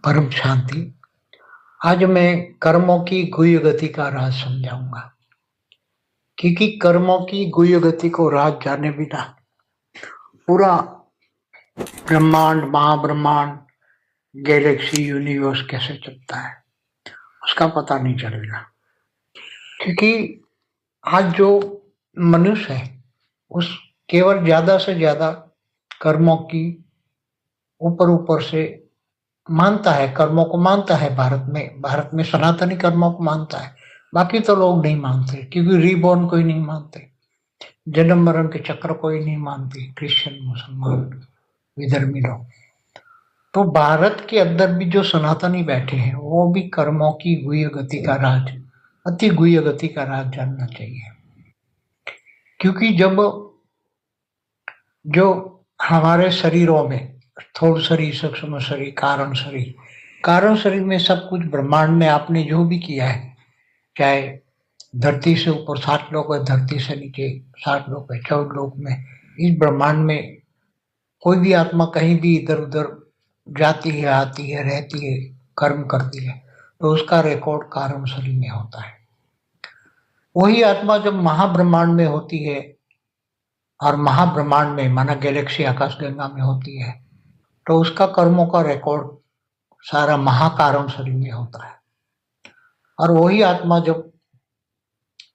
परम शांति। आज मैं कर्मों की गुह्य गति का राज समझाऊंगा, क्योंकि कर्मों की गुह्य गति को राज जाने बिना पूरा ब्रह्मांड, महाब्रह्मांड, गैलेक्सी, यूनिवर्स कैसे चलता है उसका पता नहीं चलेगा। क्योंकि आज जो मनुष्य है उस केवल ज्यादा से ज्यादा कर्मों की ऊपर ऊपर से मानता है, कर्मों को मानता है। भारत में सनातनी कर्मों को मानता है, बाकी तो लोग नहीं मानते, क्योंकि रीबॉर्न कोई नहीं मानते, जन्म मरण के चक्र कोई नहीं मानते, क्रिश्चियन, मुसलमान, विधर्मी लोग। तो भारत के अंदर भी जो सनातनी बैठे हैं वो भी कर्मों की गुह्य गति का राज, अति गुह्य गति का राज जानना चाहिए। क्योंकि जब जो हमारे शरीरों में स्थूल शरीर, सूक्ष्म शरीर, कारण शरीर में सब कुछ ब्रह्मांड में आपने जो भी किया है, चाहे धरती से ऊपर 7 लोक है, धरती से नीचे 7 लोक है, 14 लोक में, इस ब्रह्मांड में कोई भी आत्मा कहीं भी इधर उधर जाती है, आती है, रहती है, कर्म करती है, तो उसका रिकॉर्ड कारण शरीर में होता है। वही आत्मा जब महाब्रह्मांड में होती है, और महाब्रह्मांड में माना गैलेक्सी आकाश गंगा में होती है, तो उसका कर्मों का रिकॉर्ड सारा महाकारण शरीर में होता है। और वही आत्मा जब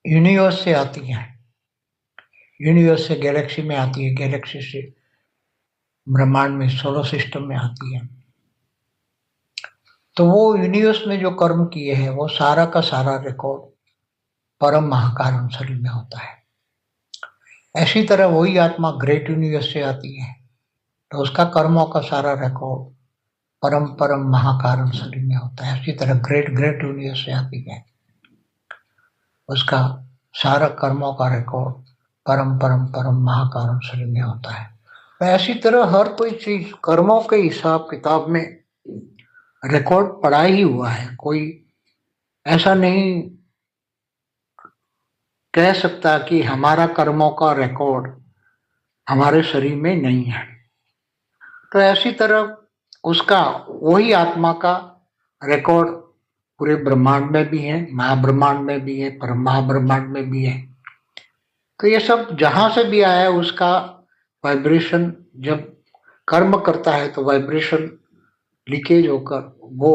यूनिवर्स से आती है, यूनिवर्स से गैलेक्सी में आती है, गैलेक्सी से ब्रह्मांड में, सोलर सिस्टम में आती है, तो वो यूनिवर्स में जो कर्म किए हैं वो सारा का सारा रिकॉर्ड परम महाकारण शरीर में होता है। ऐसी तरह वही आत्मा ग्रेट यूनिवर्स से आती है, तो उसका कर्मों का सारा रिकॉर्ड परम परम महाकारण शरीर में होता है। इसी तरह ग्रेट ग्रेट यूनिवर्स से आती है, उसका सारा कर्मों का रिकॉर्ड परम परम परम महाकारण शरीर में होता है। तो ऐसी तरह हर कोई चीज कर्मों के हिसाब किताब में रिकॉर्ड पड़ा ही हुआ है। कोई ऐसा नहीं कह सकता कि हमारा कर्मों का रिकॉर्ड हमारे शरीर में नहीं है। तो ऐसी तरह उसका, वही आत्मा का रिकॉर्ड पूरे ब्रह्मांड में भी है, महाब्रह्मांड में भी है, परम महाब्रह्मांड में भी है। तो ये सब जहां से भी आया है उसका वाइब्रेशन जब कर्म करता है तो वाइब्रेशन लीकेज होकर वो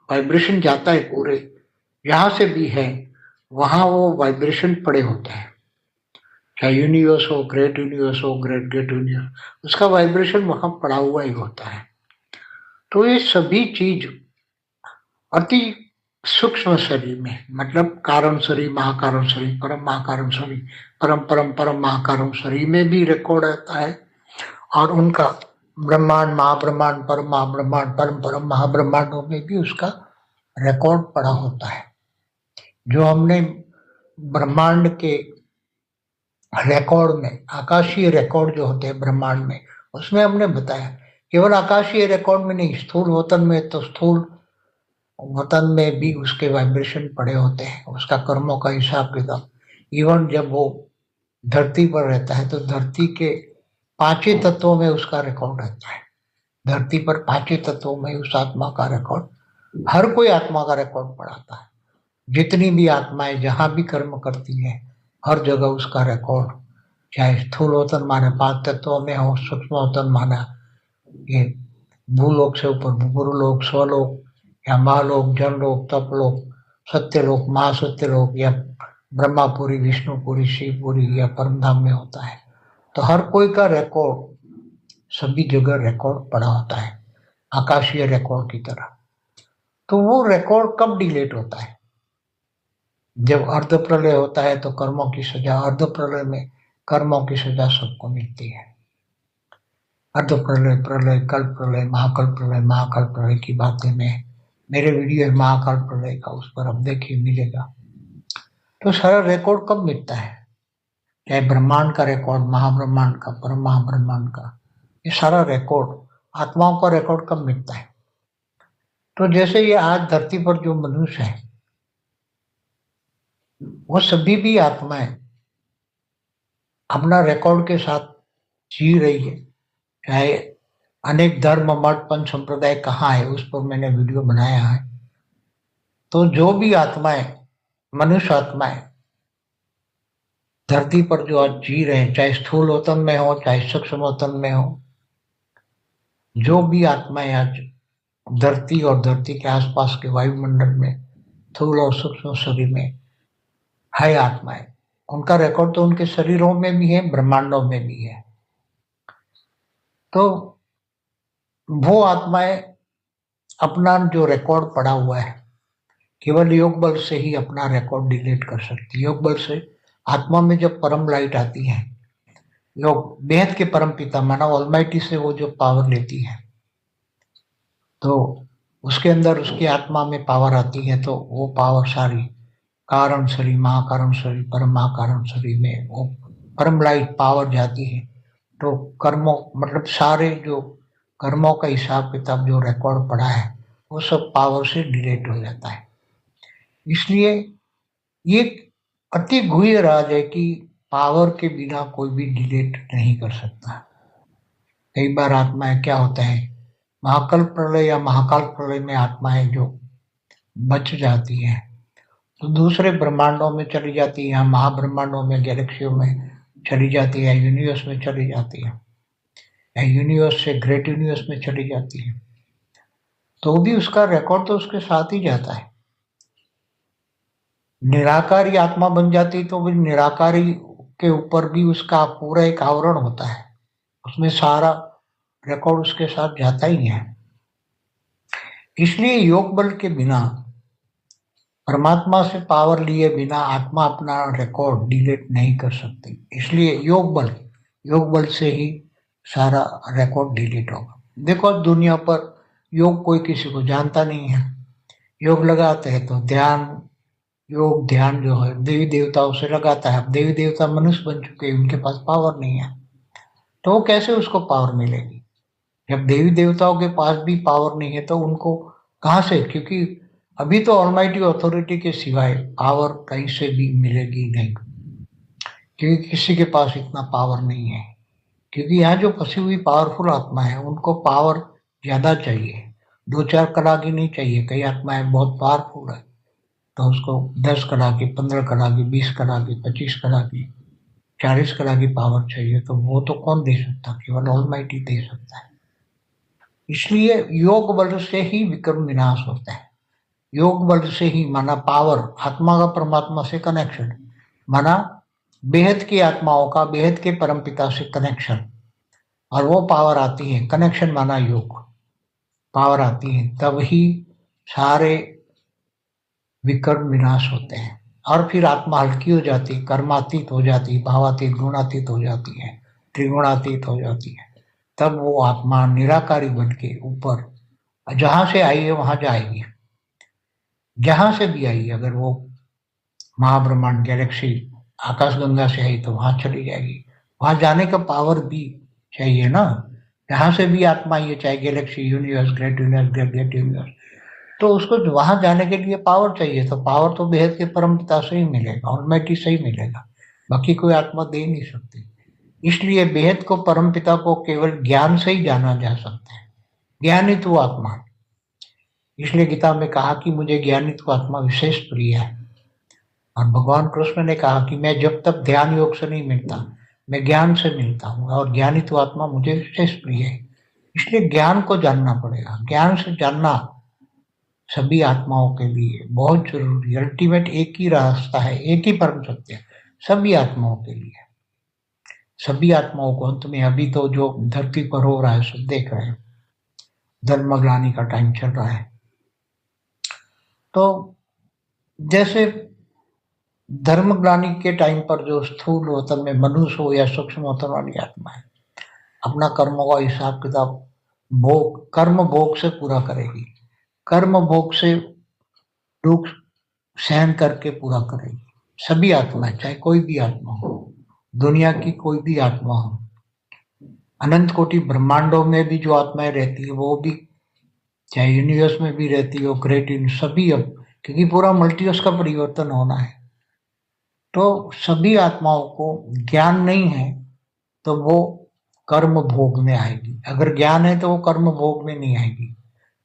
वाइब्रेशन जाता है पूरे, जहां से भी है वहां वो वाइब्रेशन पड़े होते हैं। चाहे यूनिवर्स हो, ग्रेट यूनिवर्स हो, ग्रेट ग्रेट यूनिवर्स, उसका वाइब्रेशन वहां पड़ा हुआ ही होता है। तो ये सभी चीज अति सूक्ष्म शरीर में, मतलब कारण शरीर, महाकारण शरीर, परम महाकारण शरीर, परम परम परम महाकारण शरीर में भी रिकॉर्ड रहता है। और उनका ब्रह्मांड, महाब्रह्मांड, परम महाब्रह्मांड, परम परम महाब्रह्मांडों में भी उसका रिकॉर्ड पड़ा होता है। जो हमने ब्रह्मांड के रिकॉर्ड में, आकाशीय रिकॉर्ड जो होते हैं ब्रह्मांड में, उसमें हमने बताया केवल आकाशीय रिकॉर्ड में नहीं, स्थूल वतन में, तो स्थूल वतन में भी उसके वाइब्रेशन पड़े होते हैं, उसका कर्मों का हिसाब किताब। इवन जब वो धरती पर रहता है तो धरती के 5 तत्वों में उसका रिकॉर्ड रहता है। धरती पर 5 तत्वों में उस आत्मा का रिकॉर्ड, हर कोई आत्मा का रिकॉर्ड पढ़ाता है। जितनी भी आत्माएं जहां भी कर्म करती है हर जगह उसका रिकॉर्ड, चाहे स्थूल वतन माने 5 तत्वों में हो, सूक्ष्म वतन माना ये भूलोक से ऊपर गुरुलोक, स्वलोक, या महालोक, जनलोक, तपलोक, सत्यलोक, महासत्यलोक, या ब्रह्मापुरी, विष्णुपुरी, शिवपुरी, या परमधाम में होता है। तो हर कोई का रिकॉर्ड सभी जगह रिकॉर्ड पड़ा होता है, आकाशीय रिकॉर्ड की तरह। तो वो रिकॉर्ड कब डिलीट होता है? जब अर्ध प्रलय होता है तो कर्मों की सजा, अर्ध प्रलय में कर्मों की सजा सबको मिलती है। अर्ध प्रलय, प्रलय, कल्प प्रलय, महाकाल प्रलय की बातें में मेरे वीडियो है महाकाल प्रलय का, उस पर अब देखिए मिलेगा। तो सारा रिकॉर्ड कब मिलता है? चाहे ब्रह्मांड का रिकॉर्ड, महाब्रह्मांड का, परम महाब्रह्मांड का, ये सारा रिकॉर्ड, आत्माओं का रिकॉर्ड कब मिलता है? तो जैसे ये आज धरती पर जो मनुष्य है वो सभी भी आत्माएं अपना रिकॉर्ड के साथ जी रही है। चाहे अनेक धर्म मठ पंच संप्रदाय कहाँ है उस पर मैंने वीडियो बनाया है। तो जो भी आत्माएं, मनुष्य आत्माएं धरती पर जो आज जी रहे हैं, चाहे स्थूल वतन में हो चाहे सूक्ष्म वतन में हो, जो भी आत्माएं आज धरती और धरती के आसपास के वायुमंडल में स्थूल और सूक्ष्म शरीर में है आत्माएं, उनका रिकॉर्ड तो उनके शरीरों में भी है, ब्रह्मांडों में भी है। तो वो आत्माएं अपना जो रिकॉर्ड पड़ा हुआ है केवल योग बल से ही अपना रिकॉर्ड डिलीट कर सकती है। योग बल से आत्मा में जब परम लाइट आती है, योग बेहद के परम पिता माना ऑलमाइटी से वो जो पावर लेती है, तो उसके अंदर उसकी आत्मा में पावर आती है, तो वो पावर सारी कारण शरीर, महाकारण शरीर, परम महाकारण शरीर में वो परम लाइट पावर जाती है। तो कर्मों मतलब सारे जो कर्मों का हिसाब किताब जो रिकॉर्ड पड़ा है वो सब पावर से डिलीट हो जाता है। इसलिए ये अति गुह्य राज है कि पावर के बिना कोई भी डिलीट नहीं कर सकता। कई बार आत्माएं क्या होता है, महाकल्प प्रलय या महाकाल प्रलय में आत्माएं जो बच जाती है तो दूसरे ब्रह्मांडों में चली जाती है, या महाब्रह्मांडों में, गैलेक्सियों में चली जाती है, यूनिवर्स में चली जाती है, या यूनिवर्स से ग्रेट यूनिवर्स में चली जाती है, तो भी उसका रिकॉर्ड तो उसके साथ ही जाता है। निराकारी आत्मा बन जाती तो भी निराकारी के ऊपर भी उसका पूरा एक आवरण होता है, उसमें सारा रिकॉर्ड उसके साथ जाता ही है। इसलिए योग बल के बिना, परमात्मा से पावर लिए बिना आत्मा अपना रिकॉर्ड डिलीट नहीं कर सकती। इसलिए योग बल से ही सारा रिकॉर्ड डिलीट होगा। देखो दुनिया पर योग कोई किसी को जानता नहीं है, योग लगाते हैं तो योग ध्यान जो है देवी देवताओं से लगाता है। अब देवी देवता मनुष्य बन चुके हैं, उनके पास पावर नहीं है, तो वो कैसे उसको पावर मिलेगी? जब देवी देवताओं के पास भी पावर नहीं है तो उनको कहाँ से? क्योंकि अभी तो ऑलमाइटी अथॉरिटी के सिवाय पावर कहीं से भी मिलेगी नहीं, क्योंकि किसी के पास इतना पावर नहीं है। क्योंकि यहाँ जो फंसी हुई पावरफुल आत्मा है उनको पावर ज्यादा चाहिए, 2-4 कला की नहीं चाहिए। कई आत्माएं बहुत पावरफुल है तो उसको 10 कला की, 15 कला की, 20 कला की, 25 कला की, 40 कला की पावर चाहिए, तो वो तो कौन दे सकता? केवल ऑलमाइटी दे सकता है। इसलिए योग बल से ही विक्रम विनाश होता है। योग बल से ही माना पावर, आत्मा का परमात्मा से कनेक्शन, माना बेहद की आत्माओं का बेहद के परमपिता से कनेक्शन, और वो पावर आती है, कनेक्शन माना योग, पावर आती है, तब ही सारे विकर्म विनाश होते हैं। और फिर आत्मा हल्की हो जाती है, कर्मातीत हो जाती है, भावातीत गुणातीत हो जाती है, त्रिगुणातीत हो जाती है। तब वो आत्मा निराकारी बन के ऊपर जहां से आई है वहां जाएगी। जहां से भी आई, अगर वो महाब्रह्मांड गैलेक्सी आकाशगंगा से आई तो वहां चली जाएगी। वहां जाने का पावर भी चाहिए ना। जहां से भी आत्मा आई है, चाहे Galaxy, universe, great universe, great great universe, तो उसको वहां जाने के लिए पावर चाहिए। तो पावर तो बेहद के परम पिता से ही मिलेगा, ऑलमाइटी से ही मिलेगा, बाकी कोई आत्मा दे नहीं सकती। इसलिए बेहद को परम पिता को केवल ज्ञान से ही जाना जा सकता है, ज्ञानित वो आत्मा। इसलिए गीता में कहा कि मुझे ज्ञानित वो आत्मा विशेष प्रिय है। और भगवान कृष्ण ने कहा कि मैं जब तक ध्यान योग से नहीं मिलता, मैं ज्ञान से मिलता हूँ, और ज्ञानित वो आत्मा मुझे विशेष प्रिय है। इसलिए ज्ञान को जानना पड़ेगा। ज्ञान से जानना सभी आत्माओं के लिए बहुत जरूरी। अल्टीमेट एक ही रास्ता है, एक ही परम सत्य है सभी आत्माओं के लिए। सभी आत्माओं को अंत में, अभी तो जो धरती पर हो रहा है सब देख रहे हैं, धर्मग्लानि का टाइम चल रहा है। तो जैसे धर्मग्लानि के टाइम पर जो स्थूल वतन में मनुष्य हो या सूक्ष्म वतन वाली आत्मा है, अपना कर्मों का हिसाब किताब भोग, कर्म भोग से पूरा करेगी, कर्म भोग से दुख सहन करके पूरा करेगी। सभी आत्माएं, चाहे कोई भी आत्मा हो, दुनिया की कोई भी आत्मा हो, अनंत कोटि ब्रह्मांडों में भी जो आत्माएं रहती है वो भी, चाहे यूनिवर्स में भी रहती हो, ग्रेट इन सभी, अब क्योंकि पूरा मल्टीवर्स का परिवर्तन होना है, तो सभी आत्माओं को ज्ञान नहीं है तो वो कर्म भोग में आएगी। अगर ज्ञान है तो वो कर्म भोग में नहीं आएगी,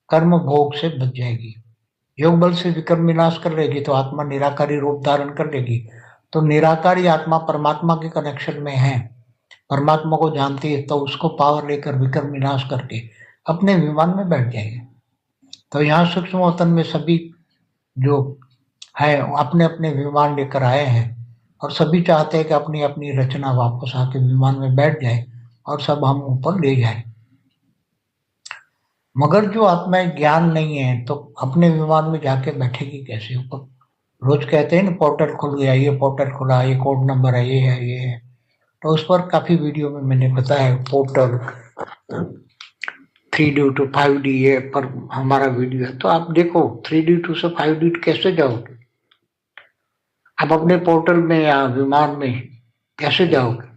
कर्म भोग से बच जाएगी। योग बल से विकर्म विनाश कर लेगी तो आत्मा निराकारी रूप धारण कर लेगी। तो निराकारी आत्मा परमात्मा के कनेक्शन में है, परमात्मा को जानती है, तो उसको पावर लेकर विकर्म विनाश करके अपने विमान में बैठ जाएगी। तो यहाँ सूक्ष्म वतन में सभी जो है अपने अपने विमान लेकर आए हैं और सभी चाहते हैं कि अपनी अपनी रचना वापस आके विमान में बैठ जाए और सब हम ऊपर ले जाए। मगर जो आत्माएं ज्ञान नहीं है तो अपने विमान में जाके बैठेगी कैसे ऊपर? रोज कहते हैं ना पोर्टल खुल गया, ये पोर्टल खुला, ये कोड नंबर है, ये है, ये है। तो उस पर काफी वीडियो में मैंने बताया पोर्टल 3D to 5D ये पर हमारा वीडियो है, तो आप देखो 3D to से 5D कैसे जाओगे आप अपने पोर्टल में या विमान में कैसे जाओगे?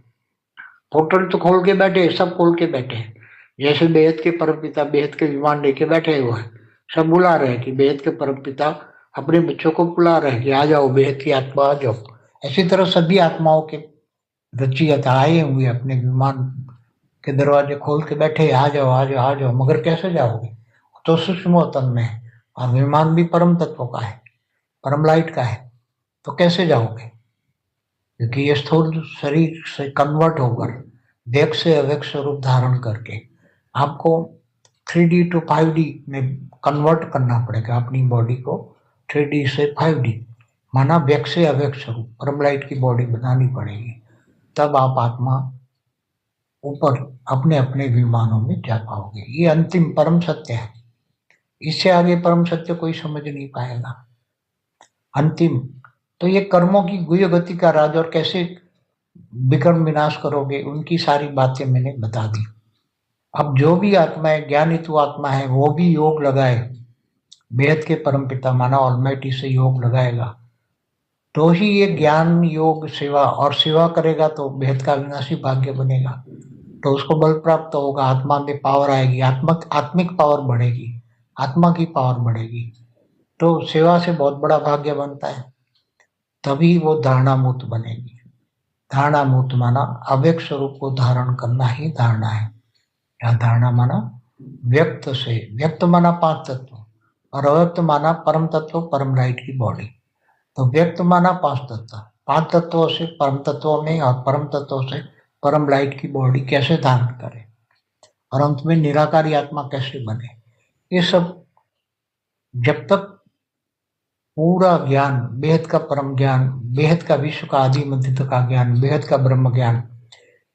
पोर्टल तो खोल के बैठे, सब खोल के बैठे, जैसे बेहद के परमपिता बेहद के विमान लेके बैठे हुए हैं, सब बुला रहे हैं कि बेहद के परमपिता अपने बच्चों को बुला रहे हैं कि आ जाओ बेहद की आत्मा आ जाओ। इसी तरह सभी आत्माओं के रचियत आए हुए अपने विमान के दरवाजे खोल के बैठे, आ जाओ आ जाओ आ जाओ, मगर कैसे जाओगे? तो सूक्ष्म तन में है और विमान भी परम तत्व का है, परम लाइट का है, तो कैसे जाओगे? क्योंकि ये स्थूल शरीर से कन्वर्ट होकर व्यक्त से अव्यक्त स्वरूप धारण करके आपको 3D to 5D में कन्वर्ट करना पड़ेगा अपनी बॉडी को, 3D से 5D माना व्यक्त से अव्यक्त स्वरूप परम लाइट की बॉडी बनानी पड़ेगी, तब आप आत्मा ऊपर अपने अपने विमानों में जा पाओगे। ये अंतिम परम सत्य है, इससे आगे परम सत्य कोई समझ नहीं पाएगा। अंतिम तो ये कर्मों की गुह्य गति का राज और कैसे विकर्म विनाश करोगे उनकी सारी बातें मैंने बता दी। अब जो भी आत्मा है ज्ञानित आत्मा है वो भी योग लगाए, बेहद के परमपिता माना ऑलमाइटी से योग लगाएगा तो ही ये ज्ञान योग सेवा और सेवा करेगा तो बेहद का विनाशी भाग्य बनेगा, तो उसको बल प्राप्त होगा, आत्मा में पावर आएगी, आत्मिक पावर बढ़ेगी, आत्मा की पावर बढ़ेगी, तो सेवा से बहुत बड़ा भाग्य बनता है, तभी वो धारणा मुक्त बनेगी। धारणा मुक्त माना अव्यक्त स्वरूप को धारण करना ही धारणा है। या धारणा माना व्यक्त से, व्यक्त माना 5 तत्व और अव्यक्त माना परम तत्व परम लाइट की बॉडी। तो व्यक्त माना 5 तत्व, 5 तत्वों से परम तत्वों में और परम तत्वों से परम लाइट की बॉडी कैसे धारण करे और अंत में निराकारी आत्मा कैसे बने, ये सब जब तक पूरा ज्ञान, बेहद का परम ज्ञान, बेहद का विश्व का आदि मध्य का ज्ञान, बेहद का ब्रह्म ज्ञान,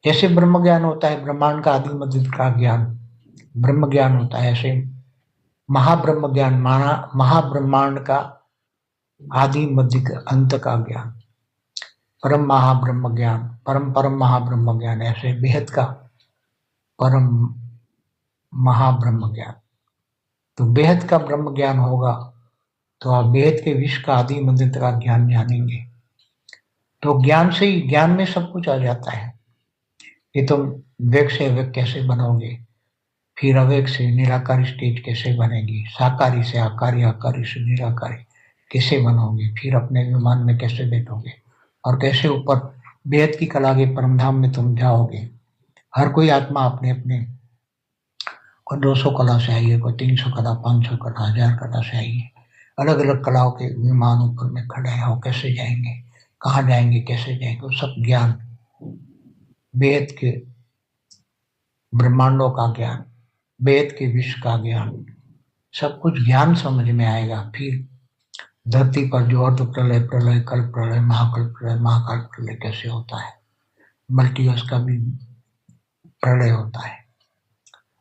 जैसे ब्रह्म ज्ञान होता है ब्रह्मांड का आदि मध्य का ज्ञान ब्रह्म ज्ञान होता है, ऐसे महाब्रह्म ज्ञान माना महाब्रह्मांड का आदि मध्य अंत का ज्ञान, परम महाब्रह्म ज्ञान, परम परम महाब्रह्म ज्ञान, ऐसे बेहद का परम महाब्रह्म ज्ञान। तो बेहद का ब्रह्म ज्ञान होगा तो आप बेहद के विश्व का आदि मध्य का ज्ञान जानेंगे। तो ज्ञान से ही, ज्ञान में सब कुछ आ जाता है कि तुम व्यक्त से अव्यक्त कैसे बनोगे, फिर अव्यक्त से निराकारी स्टेज कैसे बनेगी, साकारी से आकारी, आकारी से निराकारी कैसे बनोगे, फिर अपने विमान में कैसे बैठोगे और कैसे ऊपर बेहद की कला के परमधाम में तुम जाओगे। हर कोई आत्मा अपने अपने, कोई 200 कला से आई है, कोई 300 कला, 500 कला, 1000 कला से आई है, अलग अलग कलाओं के विमान ऊपर में खड़े हैं, वो कैसे जाएंगे, कहाँ जाएंगे, कैसे जाएंगे, वो सब ज्ञान, बेहद के ब्रह्मांडों का ज्ञान, वेद के विश्व का ज्ञान, सब कुछ ज्ञान समझ में आएगा। फिर धरती पर जो अर्ध प्रलय, प्रलय, कल्प प्रलय, महाकाल प्रलय कैसे होता है, मल्टीवर्स का भी प्रलय होता है,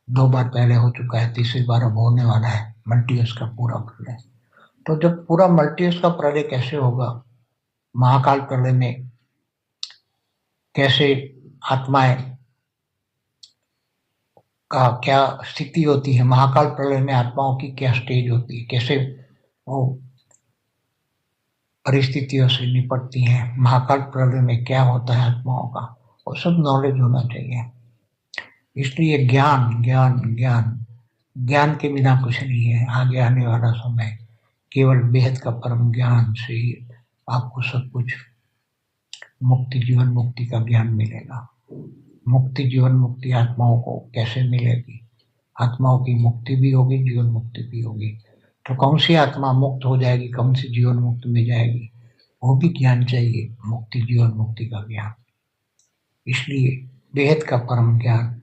2 बार पहले हो चुका है, तीसरी बार अब होने वाला है मल्टीवर्स का पूरा प्रलय। तो जब पूरा मल्टीवर्स का प्रलय कैसे होगा, महाकाल प्रलय में कैसे आत्माएं का क्या स्थिति होती है, महाकाल प्रलय में आत्माओं की क्या स्टेज होती है, कैसे वो परिस्थितियों से निपटती हैं, महाकाल प्रलय में क्या होता है आत्माओं का, वो सब नॉलेज होना चाहिए। इसलिए ज्ञान ज्ञान ज्ञान ज्ञान के बिना कुछ नहीं है। आगे आने वाला समय केवल बेहद का परम ज्ञान से ही आपको सब कुछ मुक्ति, जीवन मुक्ति का ज्ञान मिलेगा। मुक्ति, जीवन मुक्ति आत्माओं को कैसे मिलेगी? आत्माओं की मुक्ति भी होगी, जीवन मुक्ति भी होगी। तो कौन सी आत्मा मुक्त हो जाएगी, कौन सी जीवन मुक्त में जाएगी, वो भी ज्ञान चाहिए, मुक्ति जीवन मुक्ति का ज्ञान। इसलिए बेहद का परम ज्ञान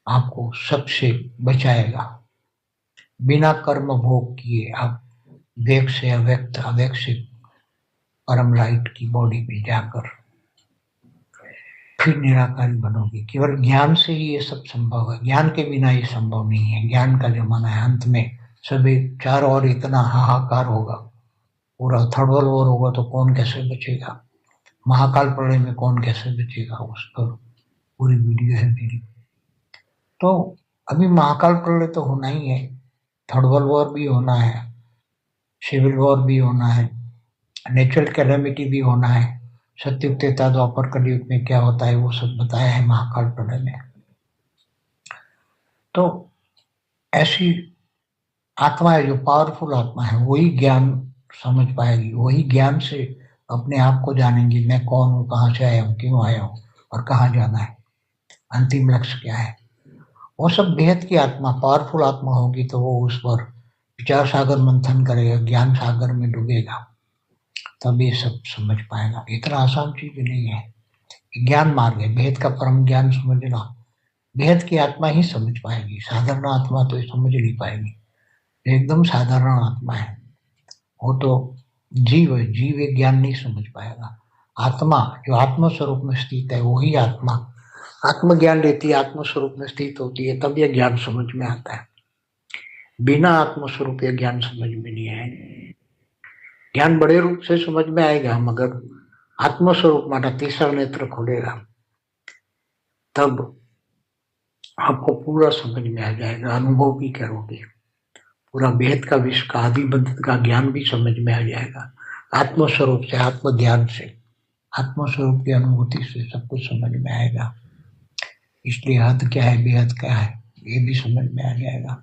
आपको सबसे बचाएगा। बिना कर्म भोग किए आप व्यक्त से अव्यक्त, अव्यक्त से परम लाइट की बॉडी में जाकर फिर निराकारी बनोगे। केवल ज्ञान से ही ये सब संभव है, ज्ञान के बिना ये संभव नहीं है। ज्ञान का जमाना है, अंत में सभी चारों ओर इतना हाहाकार होगा, पूरा थर्ड वॉर होगा, तो कौन कैसे बचेगा? महाकाल प्रलय में कौन कैसे बचेगा? उस पर पूरी वीडियो है मेरी। तो अभी महाकाल प्रलय तो होना ही है, थर्ड वर्ल्ड वॉर भी होना है, सिविल वॉर भी होना है, नेचुरल कैलेमिटी भी होना है। सत्युग त्रेता द्वापर कलयुग में क्या होता है वो सब बताया है महाकाल प्रलय में। तो ऐसी आत्मा है जो पावरफुल आत्मा है, वही ज्ञान समझ पाएगी, वही ज्ञान से अपने आप को जानेंगी। मैं कौन हूँ, कहाँ से आया हूँ, क्यों आया हूँ और कहाँ जाना है, अंतिम लक्ष्य क्या है। वो सब बेहद की आत्मा, पावरफुल आत्मा होगी तो वो उस पर विचार सागर मंथन करेगा, ज्ञान सागर में डूबेगा, तब ये सब समझ पाएगा। इतना आसान चीज नहीं है, ज्ञान मार्ग है। बेहद का परम ज्ञान समझना बेहद की आत्मा ही समझ पाएगी, साधारण आत्मा तो ये समझ नहीं पाएगी। एकदम साधारण आत्मा है वो तो जीव है, जीव एक ज्ञान नहीं समझ पाएगा। आत्मा जो आत्म स्वरूप में स्थित है, वही आत्मा आत्मज्ञान लेती है, आत्म स्वरूप में स्थित होती है, तब यह ज्ञान समझ में आता है। बिना आत्म स्वरूप यह ज्ञान समझ में नहीं आएगा। ज्ञान बड़े रूप से समझ में आएगा, मगर आत्म स्वरूप माना तीसरा नेत्र खुलेगा, तब आपको पूरा समझ में आ जाएगा, अनुभव भी करोगे। पूरा भेद का विश्व का आदि बंध का ज्ञान भी समझ में आ जाएगा। आत्म स्वरूप से, आत्मज्ञान से, आत्म स्वरूप की अनुभूति से सब कुछ समझ में आएगा। इसलिए हद क्या है, बेहद क्या है, ये भी समझ में आ जाएगा।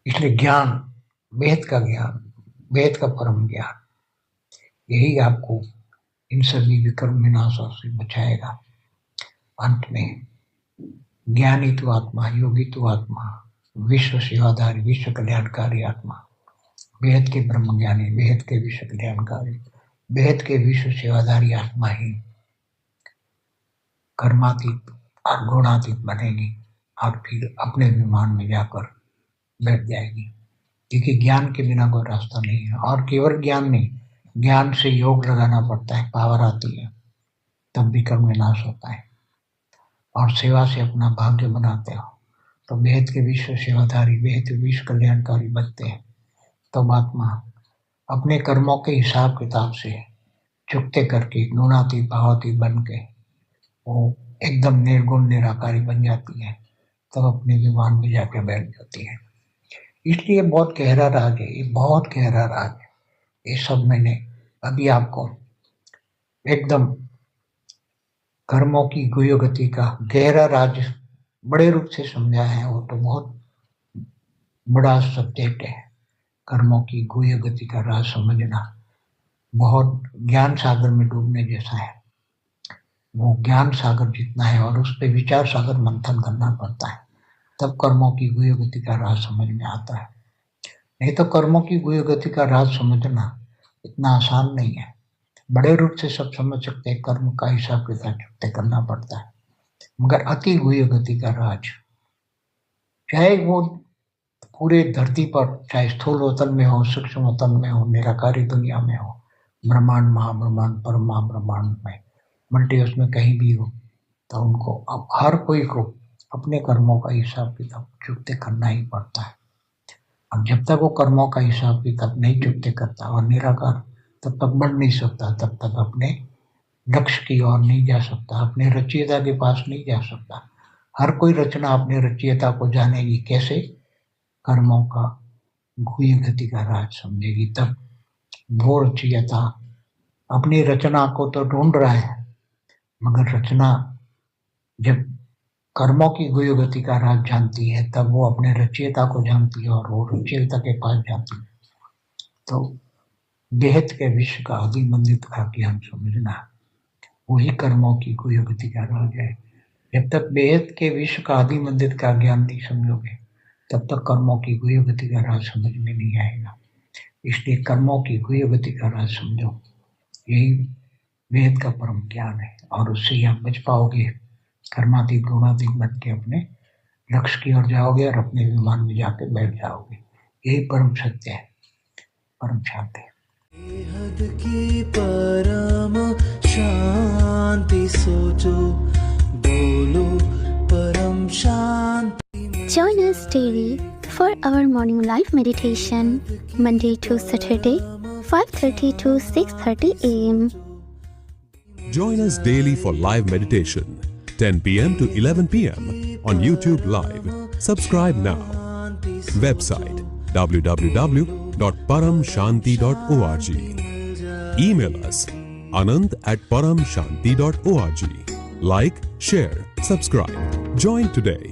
इसलिए ज्ञान, बेहद का ज्ञान, बेहद का परम ज्ञान, यही आपको इन सभी विकर्म विनाशों से बचाएगा। अंत में ज्ञानी तो आत्मा, योगी तो आत्मा, विश्व सेवाधारी, विश्व कल्याणकारी आत्मा, बेहद के ब्रह्म ज्ञानी, बेहद के विश्व कल्याणकारी, बेहद के विश्व सेवाधारी आत्मा ही कर्मातीत और गुणातीत बनेगी और फिर अपने विमान में जाकर बैठ जाएगी। क्योंकि ज्ञान के बिना कोई रास्ता नहीं है। और केवल ज्ञान नहीं, ज्ञान से योग लगाना पड़ता है, पावर आती है, तब भी कर्म विनाश होता है। और सेवा से अपना भाग्य बनाते हो तो बेहद के विश्व सेवाधारी, बेहद विश्व कल्याणकारी बनते हैं। तब आत्मा अपने कर्मों के हिसाब किताब से चुकते करके गुणातीत भावातीत बन के वो एकदम निर्गुण निराकारी बन जाती है, तब अपने विमान में जाकर बैठ जाती है। इसलिए बहुत गहरा राज है, ये बहुत गहरा राज है। ये सब मैंने अभी आपको एकदम कर्मों की गुह्य गति का गहरा राज बड़े रूप से समझा है। वो तो बहुत बड़ा सब्जेक्ट है, कर्मों की गुह्य गति का राज समझना बहुत ज्ञान सागर में डूबने जैसा है। वो ज्ञान सागर जितना है और उस पर विचार सागर मंथन करना पड़ता है, तब कर्मों की गुह्य गति का राज समझ में आता है। नहीं तो कर्मों की गुह्य गति का राज समझना इतना आसान नहीं है। बड़े रूप से सब समझ सकते हैं, कर्म का हिसाब किताब चुकते करना पड़ता है, मगर अति गुह्य गति का राज, चाहे वो पूरे धरती पर, चाहे स्थूल वतन में हो, सूक्ष्म वतन में हो, निराकारी दुनिया में हो, ब्रह्मांड, महाब्रह्मांड, परम महाब्रह्मांड में, मल्टीवर्स में कहीं भी हो, तो उनको अब हर कोई को अपने कर्मों का हिसाब किताब चुकते करना ही पड़ता है। अब जब तक वो कर्मों का हिसाब किताब नहीं चुकते करता और निराकार, तब तक बढ़ नहीं सकता, तब तक अपने लक्ष्य की ओर नहीं जा सकता, अपने रचयिता के पास नहीं जा सकता। हर कोई रचना अपने रचयिता को जानेगी कैसे, कर्मों का गुह्य गति का राज समझेगी, तब वो रचयिता अपनी रचना को तो ढूंढ रहा है, मगर रचना जब कर्मों की गुह्य गति का राज जानती है, तब वो अपने रचयिता को जानती है और वो रचयिता के पास जाती है। तो बेहद के विश्व का आदि मंदिर का ज्ञान समझना वही कर्मों की गुह्य गति का राज है। जब तक बेहद के विश्व का आदि मंदिर का ज्ञान नहीं समझोगे तब तक कर्मों की गुह्य गति का राज समझ में नहीं आएगा। इसलिए कर्मों की गुह्य गति का राज समझो, यही वेद का परम ज्ञान है और उससे ही आप बच पाओगे। कर्मातीत गुणातीत बन के अपने लक्ष्य की ओर जाओगे और अपने विमान में जाके बैठ जाओगे। यही परम सत्य है, परम शांति है। बेहद की परम शांति सोचो, बोलो परम शांति। Join us daily for our morning live meditation, Monday to Saturday, 5:30 to 6:30 a.m. Join us daily for live meditation, 10 p.m. to 11 p.m. on YouTube Live. Subscribe now. Website www.paramshanti.org. Email us anand@paramshanti.org. Like, share, subscribe. Join today.